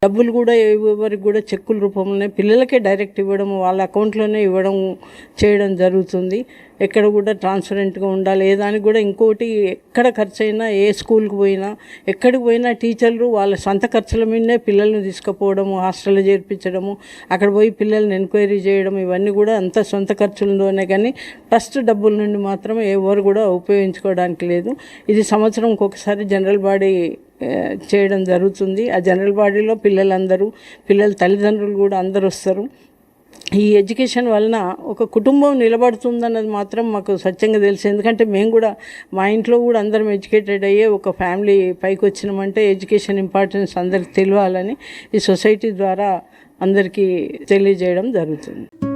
డబ్బులు కూడా ఎవరికి కూడా చెక్కుల రూపంలోనే పిల్లలకే డైరెక్ట్ ఇవ్వడం, వాళ్ళ అకౌంట్లోనే ఇవ్వడం చేయడం జరుగుతుంది. ఎక్కడ కూడా ట్రాన్స్పరెంట్గా ఉండాలి. ఏ దానికి కూడా ఇంకోటి ఎక్కడ ఖర్చు అయినా, ఏ స్కూల్కి పోయినా, ఎక్కడికి పోయినా టీచర్లు వాళ్ళ సొంత ఖర్చుల మీదనే పిల్లల్ని తీసుకుపోవడము, హాస్టల్లో చేర్పించడము, అక్కడ పోయి పిల్లల్ని ఎంక్వైరీ చేయడం, ఇవన్నీ కూడా అంత సొంత ఖర్చులతోనే కానీ ట్రస్ట్ డబ్బుల నుండి మాత్రం ఎవరు కూడా ఉపయోగించుకోవడానికి లేదు. ఇది సంవత్సరంకి ఒకసారి జనరల్ బాడీ చేయడం జరుగుతుంది. ఆ జనరల్ బాడీలో పిల్లల తల్లిదండ్రులు కూడా అందరు వస్తారు. ఈ ఎడ్యుకేషన్ వలన ఒక కుటుంబం నిలబడుతుందన్నది మాత్రం మాకు సత్యంగా తెలుసు. ఎందుకంటే మేము కూడా మా ఇంట్లో కూడా అందరం ఎడ్యుకేటెడ్ అయ్యే ఒక ఫ్యామిలీ పైకి వచ్చినామంటే ఎడ్యుకేషన్ ఇంపార్టెన్స్ అందరికి తెలియాలని ఈ సొసైటీ ద్వారా అందరికీ తెలియజేయడం జరుగుతుంది.